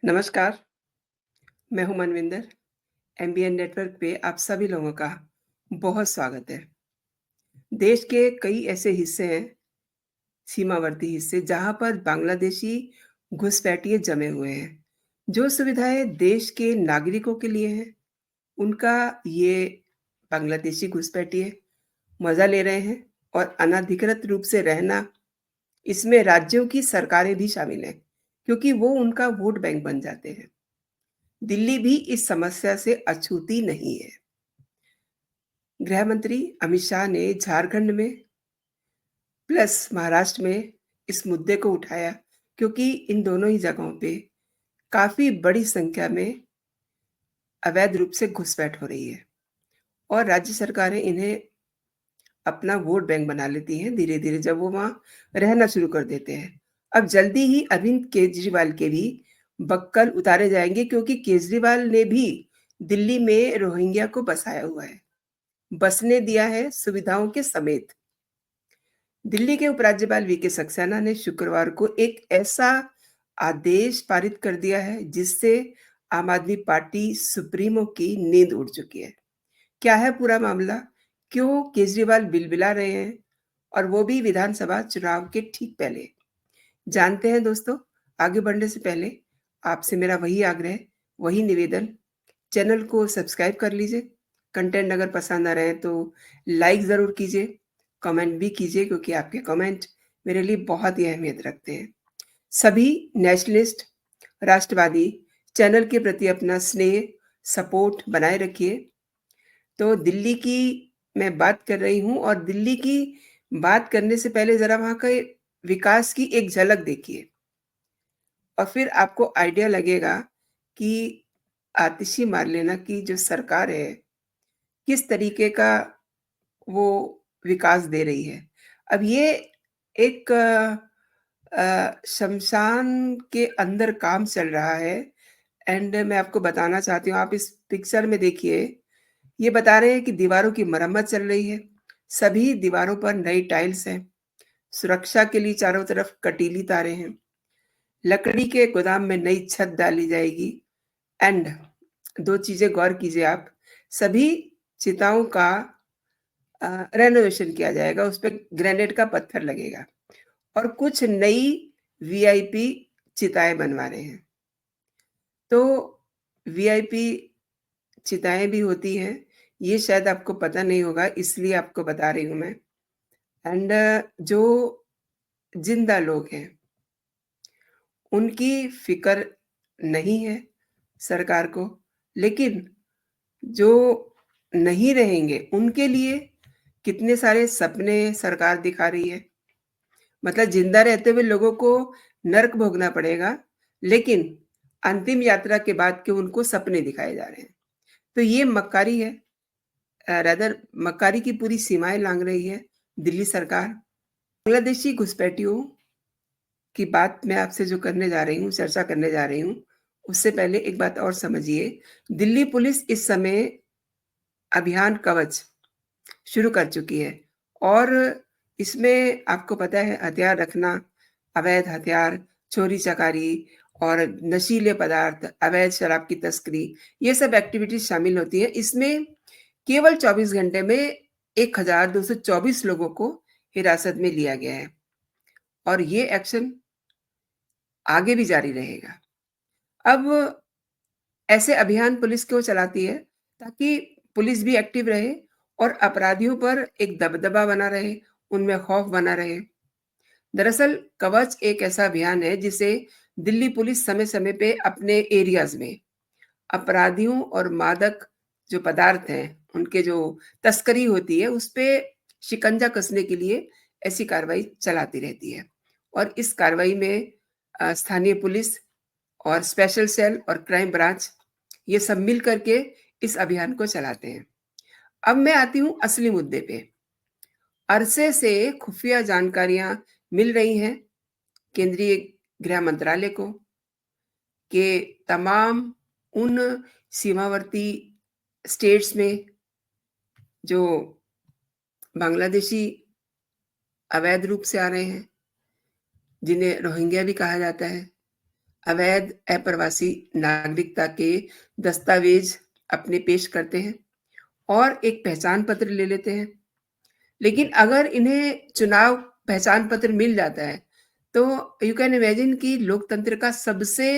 नमस्कार, मैं हूँ मनविंदर। एमबीएन नेटवर्क पे आप सभी लोगों का बहुत स्वागत है। देश के कई ऐसे हिस्से हैं, सीमावर्ती हिस्से, जहाँ पर बांग्लादेशी घुसपैठिए जमे हुए हैं। जो सुविधाएँ देश के नागरिकों के लिए हैं, उनका ये बांग्लादेशी घुसपैठिए मज़ा ले रहे हैं और अनधिकृत रूप से रहना, इसमें राज्यों की सरकारें भी शामिल हैं, क्योंकि वो उनका वोट बैंक बन जाते हैं। दिल्ली भी इस समस्या से अछूती नहीं है। गृह मंत्री अमित शाह ने झारखंड में प्लस महाराष्ट्र में इस मुद्दे को उठाया, क्योंकि इन दोनों ही जगहों पे काफ़ी बड़ी संख्या में अवैध रूप से घुसपैठ हो रही है और राज्य सरकारें इन्हें अपना वोट बैंक बना लेती हैं धीरे-धीरे, जब वो वहाँ रहना शुरू कर देते हैं। अब जल्दी ही अरविंद केजरीवाल के भी बक्कल उतारे जाएँगे, क्योंकि केजरीवाल ने भी दिल्ली में रोहिंग्या को बसाया हुआ है, बसने दिया है सुविधाओं के समेत। दिल्ली के उपराज्यपाल वीके सक्सेना ने शुक्रवार को एक ऐसा आदेश पारित कर दिया है, जिससे आम आदमी पार्टी सुप्रीमो की नींद उड़ चुकी है। क्या है पूरा मामला? क्यों केजरीवाल बिलबिला रहे हैं और वो भी विधानसभा चुनाव के ठीक पहले? जानते हैं दोस्तों। आगे बढ़ने से पहले आपसे मेरा वही आग्रह, वही निवेदन, चैनल को सब्सक्राइब कर लीजिए। कंटेंट अगर पसंद आ रहे हैं तो लाइक ज़रूर कीजिए, कमेंट भी कीजिए, क्योंकि आपके कमेंट मेरे लिए बहुत ही अहमियत रखते हैं। सभी नेशनलिस्ट, राष्ट्रवादी चैनल के प्रति अपना स्नेह, सपोर्ट बनाए रखिए। तो दिल्ली की मैं बात कर रही हूँ और दिल्ली की बात करने से पहले ज़रा वहाँ के विकास की एक झलक देखिए और फिर आपको आइडिया लगेगा कि आतिशी मारलेना की जो सरकार है, किस तरीके का वो विकास दे रही है। अब ये एक शमशान के अंदर काम चल रहा है एंड मैं आपको बताना चाहती हूँ, आप इस पिक्चर में देखिए, ये बता रहे हैं कि दीवारों की मरम्मत चल रही है। सभी दीवारों पर नई टाइल्स हैं। सुरक्षा के लिए चारों तरफ कटीली तारें हैं। लकड़ी के गोदाम में नई छत डाली जाएगी एंड 2 चीज़ें गौर कीजिए आप, सभी चिताओं का रेनोवेशन किया जाएगा, उसपे ग्रेनाइट का पत्थर लगेगा और कुछ नई वीआईपी चिताएँ बनवा रहे हैं। तो वीआईपी चिताएँ भी होती हैं, ये शायद आपको पता नहीं होगा, इसलिए आपको बता रही हूँ मैं। एंड जो ज़िंदा लोग हैं, उनकी फ़िक्र नहीं है सरकार को, लेकिन जो नहीं रहेंगे, उनके लिए कितने सारे सपने सरकार दिखा रही है। मतलब ज़िंदा रहते हुए लोगों को नर्क भोगना पड़ेगा, लेकिन अंतिम यात्रा के बाद के उनको सपने दिखाए जा रहे हैं। तो ये मक्कारी है, रादर मक्कारी की पूरी सीमाएँ लाँघ रही है दिल्ली सरकार। बांग्लादेशी घुसपैठियों की बात मैं आपसे जो करने जा रही हूँ, चर्चा करने जा रही हूँ, उससे पहले एक बात और समझिए। दिल्ली पुलिस इस समय अभियान कवच शुरू कर चुकी है और इसमें आपको पता है हथियार रखना, अवैध हथियार, चोरी-चकारी और नशीले पदार्थ, अवैध शराब की तस्करी, ये सब एक्टिविटीज़ शामिल होती हैं। इसमें केवल 24 घंटे में 1224 लोगों को हिरासत में लिया गया है और ये एक्शन आगे भी जारी रहेगा। अब ऐसे अभियान पुलिस क्यों चलाती है? ताकि पुलिस भी एक्टिव रहे और अपराधियों पर एक दबदबा बना रहे, उनमें खौफ बना रहे। दरअसल कवच एक ऐसा अभियान है जिसे दिल्ली पुलिस समय-समय पे अपने एरियाज़ में अपराधियों और मादक जो पदार्थ हैं, उनके जो तस्करी होती है, उसपे शिकंजा कसने के लिए ऐसी कार्रवाई चलाती रहती है। और इस कार्रवाई में स्थानीय पुलिस और स्पेशल सेल और क्राइम ब्रांच, ये सब मिल कर के इस अभियान को चलाते हैं। अब मैं आती हूँ असली मुद्दे पे। अरसे से खुफिया जानकारियाँ मिल रही हैं केंद्रीय गृह मंत्रालय को कि तमाम उन सीमावर्ती स्टेट्स में जो बांग्लादेशी अवैध रूप से आ रहे हैं, जिन्हें रोहिंग्या भी कहा जाता है, अवैध अप्रवासी नागरिकता के दस्तावेज अपने पेश करते हैं और एक पहचान पत्र ले लेते हैं। लेकिन अगर इन्हें चुनाव पहचान पत्र मिल जाता है, तो यू कैन इमेजिन कि लोकतंत्र का सबसे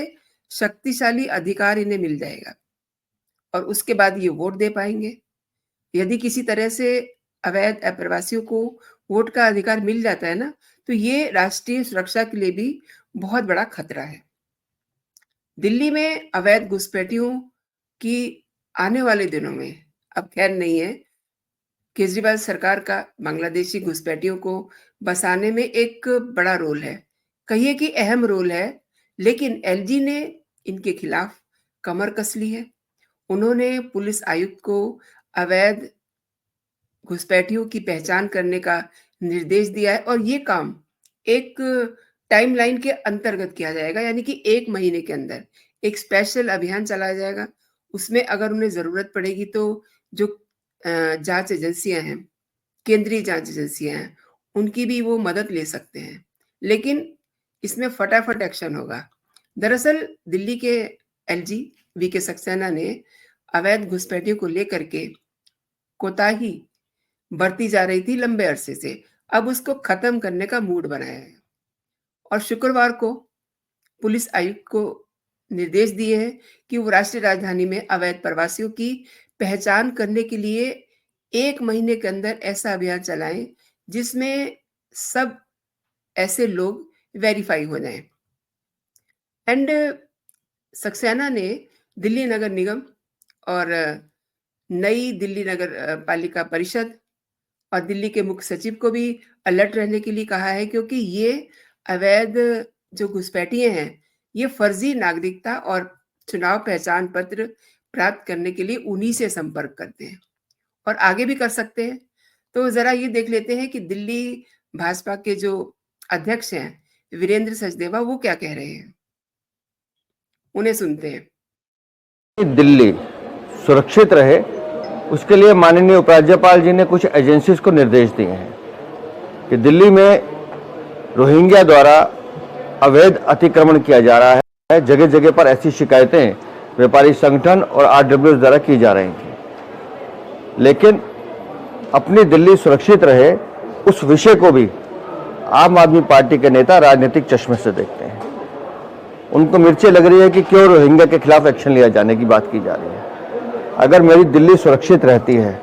शक्तिशाली अधिकार इन्हें मिल जाएगा और उसके बाद ये वोट दे पाएँगे। यदि किसी तरह से अवैध अप्रवासियों को वोट का अधिकार मिल जाता है ना, तो ये राष्ट्रीय सुरक्षा के लिए भी बहुत बड़ा खतरा है। दिल्ली में अवैध घुसपैठियों की आने वाले दिनों में अब खैर नहीं है। केजरीवाल सरकार का बांग्लादेशी घुसपैठियों को बसाने में एक बड़ा रोल है। कहिए कि अहम रोल है, लेकिन एलजी ने इनके खिलाफ कमर कस ली है। उन्होंने पुलिस आयुक्त को अवैध घुसपैठियों की पहचान करने का निर्देश दिया है और ये काम एक टाइमलाइन के अंतर्गत किया जाएगा, यानी कि 1 महीने के अंदर एक स्पेशल अभियान चलाया जाएगा। उसमें अगर उन्हें ज़रूरत पड़ेगी तो जो जाँच एजेंसियाँ हैं, केंद्रीय जाँच एजेंसियाँ हैं, उनकी भी वो मदद ले सकते हैं। लेकिन इसमें फटाफट एक्शन होगा। दरअसल दिल्ली के एलजी वीके सक्सेना ने अवैध घुसपैठियों को लेकर के कोताही बरती जा रही थी लंबे अरसे से, अब उसको खत्म करने का मूड बनाया है और शुक्रवार को पुलिस आयुक्त को निर्देश दिए हैं कि वो राष्ट्रीय राजधानी में अवैध प्रवासियों की पहचान करने के लिए 1 महीने के अंदर ऐसा अभियान चलाएँ, जिसमें सब ऐसे लोग वेरीफाई हो जाएँ। एंड सक्सेना ने दिल्ली नगर निगम और नई दिल्ली नगर पालिका परिषद और दिल्ली के मुख्य सचिव को भी अलर्ट रहने के लिए कहा है, क्योंकि ये अवैध जो घुसपैठिए हैं, ये फर्जी नागरिकता और चुनाव पहचान पत्र प्राप्त करने के लिए उन्हीं से संपर्क करते हैं और आगे भी कर सकते हैं। तो ज़रा ये देख लेते हैं कि दिल्ली भाजपा के जो अध्यक्ष हैं, वीरेंद्र सचदेवा, वो क्या कह रहे हैं। उन्हें सुनते हैं। दिल्ली सुरक्षित रहे, उसके लिए माननीय उपराज्यपाल जी ने कुछ एजेंसीज को निर्देश दिए हैं कि दिल्ली में रोहिंग्या द्वारा अवैध अतिक्रमण किया जा रहा है। जगह जगह पर ऐसी शिकायतें व्यापारी संगठन और आरडब्ल्यूएस द्वारा की जा रही थी, लेकिन अपनी दिल्ली सुरक्षित रहे उस विषय को भी आम आदमी पार्टी के नेता राजनीतिक चश्मे से देखते हैं। उनको मिर्ची लग रही है कि क्यों रोहिंग्या के खिलाफ एक्शन लिया जाने की बात की जा रही है। अगर मेरी दिल्ली सुरक्षित रहती है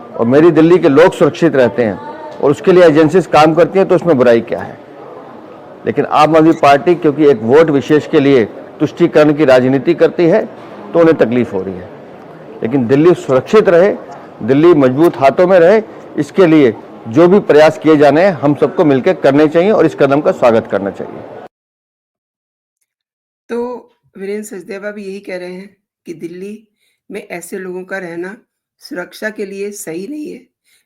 और मेरी दिल्ली के लोग सुरक्षित रहते हैं और उसके लिए एजेंसीज काम करती हैं तो उसमें बुराई क्या है। लेकिन आम आदमी पार्टी क्योंकि एक वोट विशेष के लिए तुष्टीकरण की राजनीति करती है तो उन्हें तकलीफ हो रही है। लेकिन दिल्ली सुरक्षित रहे, दिल्ली मजबूत हाथों में रहे, इसके लिए जो भी प्रयास किए जाने हैं हम सबको मिलकर करने चाहिए और इस कदम का स्वागत करना चाहिए। तो वीरेंद्र सचदेवा भी यही कह रहे हैं कि दिल्ली में ऐसे लोगों का रहना सुरक्षा के लिए सही नहीं है।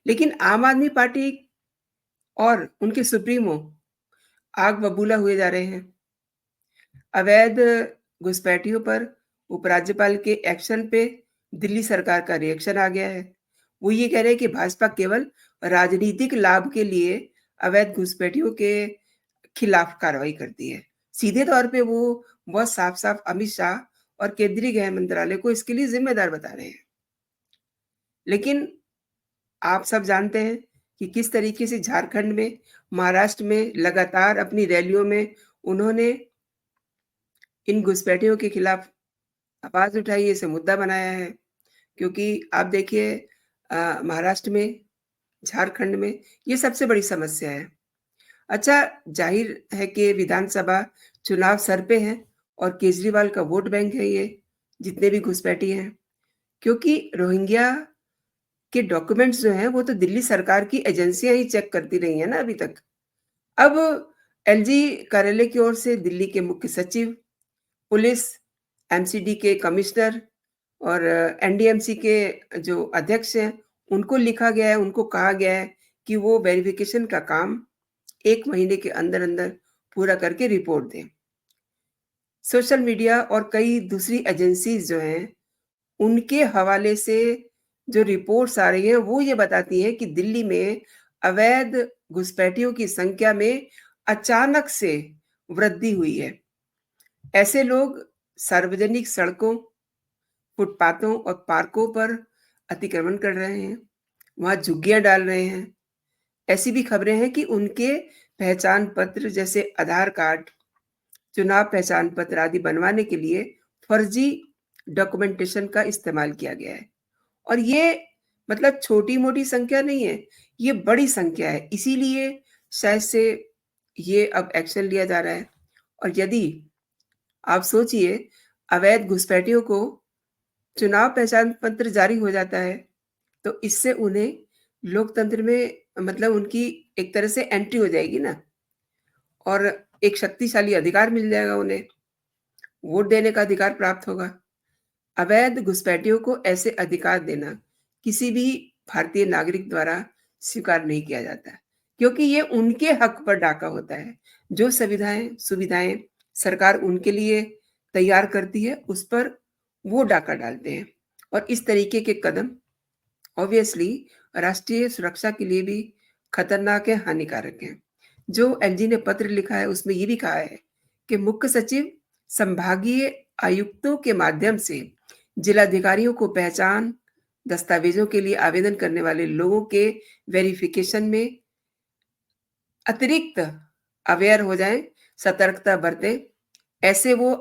लेकिन आम आदमी पार्टी और उनके सुप्रीमो आग बबूला हुए जा रहे हैं। अवैध घुसपैठियों पर उपराज्यपाल के एक्शन पे दिल्ली सरकार का रिएक्शन आ गया है। वो ये कह रहे हैं कि भाजपा केवल राजनीतिक लाभ के लिए अवैध घुसपैठियों के खिलाफ कार्रवाई करती है। सीधे तौर पे वो बहुत साफ-साफ अमित शाह और केंद्रीय गृह मंत्रालय को इसके लिए ज़िम्मेदार बता रहे हैं। लेकिन आप सब जानते हैं कि किस तरीके से झारखंड में, महाराष्ट्र में लगातार अपनी रैलियों में उन्होंने इन घुसपैठियों के खिलाफ आवाज़ उठाई, इसे मुद्दा बनाया है। क्योंकि आप देखिए महाराष्ट्र में, झारखंड में ये सबसे बड़ी समस्या है। अच्छा, ज़ाहिर है कि विधानसभा चुनाव सर पे हैं और केजरीवाल का वोट बैंक है ये, जितने भी घुसपैठी हैं। क्योंकि रोहिंग्या के डॉक्यूमेंट्स जो हैं, वो तो दिल्ली सरकार की एजेंसियाँ ही चेक करती रही हैं ना अभी तक। अब एलजी कार्यालय की ओर से दिल्ली के मुख्य सचिव, पुलिस, एमसीडी के कमिश्नर और एनडीएमसी के जो अध्यक्ष हैं, उनको लिखा गया है, उनको कहा गया है कि वो वेरिफिकेशन का काम 1 महीने के अंदर-अंदर पूरा करके रिपोर्ट दें। सोशल मीडिया और कई दूसरी एजेंसीज़ जो हैं, उनके हवाले से जो रिपोर्ट्स आ रही हैं, वो ये बताती हैं कि दिल्ली में अवैध घुसपैठियों की संख्या में अचानक से वृद्धि हुई है। ऐसे लोग सार्वजनिक सड़कों, फुटपाथों और पार्कों पर अतिक्रमण कर रहे हैं, वहाँ झुग्गियाँ डाल रहे हैं। ऐसी भी खबरें हैं कि उनके पहचान पत्र जैसे आधार कार्ड, चुनाव पहचान पत्र आदि बनवाने के लिए फर्जी डॉक्यूमेंटेशन का इस्तेमाल किया गया है। और ये मतलब छोटी-मोटी संख्या नहीं है, ये बड़ी संख्या है। इसीलिए शायद से ये अब एक्शन लिया जा रहा है। और यदि आप सोचिए अवैध घुसपैठियों को चुनाव पहचान पत्र जारी हो जाता है, तो इससे उन्हें लोकतंत्र में मतलब उनकी एक तरह से एंट्री हो जाएगी ना, और एक शक्तिशाली अधिकार मिल जाएगा उन्हें, वोट देने का अधिकार प्राप्त होगा। अवैध घुसपैठियों को ऐसे अधिकार देना किसी भी भारतीय नागरिक द्वारा स्वीकार नहीं किया जाता, क्योंकि ये उनके हक पर डाका होता है। जो सुविधाएं सरकार उनके लिए तैयार करती है, उस पर वो डाका डालते हैं। और इस तरीके के कदम ऑब्वियसली राष्ट्रीय सुरक्षा के लिए भी खतरनाक है, हानिकारक है। जो एलजी ने पत्र लिखा है उसमें ये भी कहा है कि मुख्य सचिव संभागीय आयुक्तों के माध्यम से जिलाधिकारियों को पहचान दस्तावेजों के लिए आवेदन करने वाले लोगों के वेरिफिकेशन में अतिरिक्त अवेयर हो जाएं, सतर्कता बरतें। ऐसे वो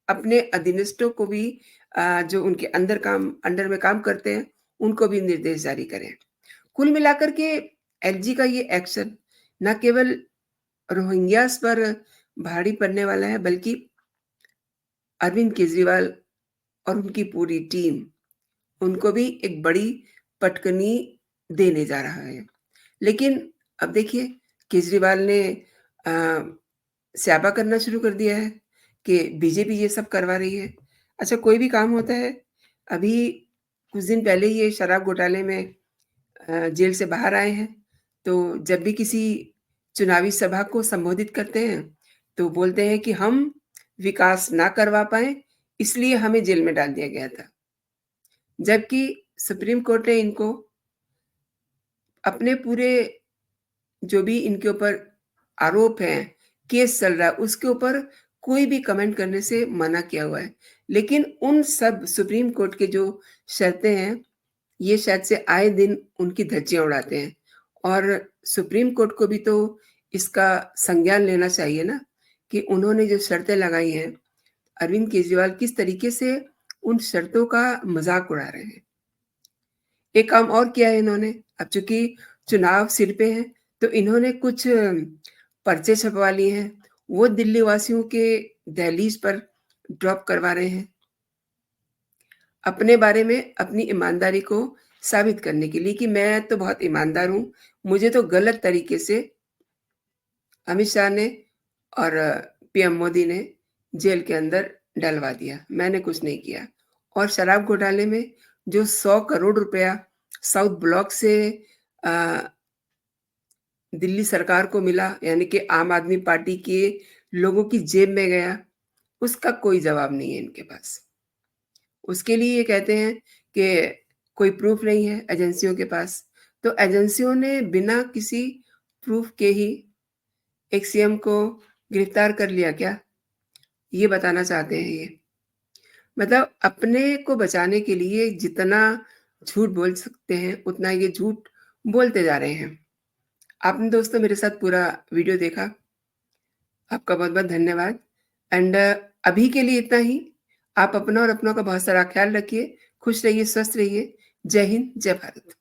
अपने अधीनस्थों को भी जो उनके अंडर में काम करते हैं, उनको भी निर्देश जारी करें। कुल मिलाकर के एलजी का ये एक्शन न केवल रोहिंग्यास पर भारी पड़ने वाला है, बल्कि अरविंद केजरीवाल और उनकी पूरी टीम, उनको भी एक बड़ी पटकनी देने जा रहा है। लेकिन अब देखिए केजरीवाल ने अ, स्यापा करना शुरू कर दिया है कि बीजेपी ये सब करवा रही है। अच्छा, कोई भी काम होता है, अभी कुछ दिन पहले ये शराब घोटाले में जेल से बाहर आए हैं, तो जब भी किसी चुनावी सभा को संबोधित करते हैं, तो बोलते हैं कि हम विकास ना करवा पाए, इसलिए हमें जेल में डाल दिया गया था। जबकि सुप्रीम कोर्ट ने इनको अपने पूरे जो भी इनके ऊपर आरोप हैं, केस चल रहा है, उसके ऊपर कोई भी कमेंट करने से मना किया हुआ है। लेकिन उन सब सुप्रीम कोर्ट के जो शर्तें हैं, ये शायद से आए दिन उनकी धज्जियाँ उड़ाते हैं। और सुप्रीम कोर्ट को भी तो इसका संज्ञान लेना चाहिए ना, कि उन्होंने जो शर्तें लगाई हैं, अरविंद केजरीवाल किस तरीके से उन शर्तों का मज़ाक उड़ा रहे हैं। एक काम और किया है इन्होंने, अब चूँकि चुनाव सिर पे है, तो इन्होंने कुछ पर्चे छपवा लिए हैं, वो दिल्ली वासियों के दहलीज पर ड्रॉप करवा रहे हैं। अपने बारे में अपनी ईमानदारी को साबित करने के लिए कि मैं तो बहुत ईमानदार हूँ, मुझे तो गलत तरीके से अमित शाह ने और पीएम मोदी ने जेल के अंदर डलवा दिया, मैंने कुछ नहीं किया। और शराब घोटाले में जो 100 करोड़ रुपया साउथ ब्लॉक से अ, दिल्ली सरकार को मिला, यानी कि आम आदमी पार्टी के लोगों की जेब में गया, उसका कोई जवाब नहीं है इनके पास। उसके लिए ये कहते हैं कि कोई प्रूफ नहीं है एजेंसियों के पास। तो एजेंसियों ने बिना किसी प्रूफ के ही एक सीएम को गिरफ्तार कर लिया क्या? ये बताना चाहते हैं ये। मतलब अपने को बचाने के लिए जितना झूठ बोल सकते हैं, उतना ये झूठ बोलते जा रहे हैं। आपने दोस्तों मेरे साथ पूरा वीडियो देखा, आपका बहुत-बहुत धन्यवाद। एंड अभी के लिए इतना ही। आप अपना और अपनों का बहुत सारा ख्याल रखिए, खुश रहिए, स्वस्थ रहिए। जय हिंद, जय भारत।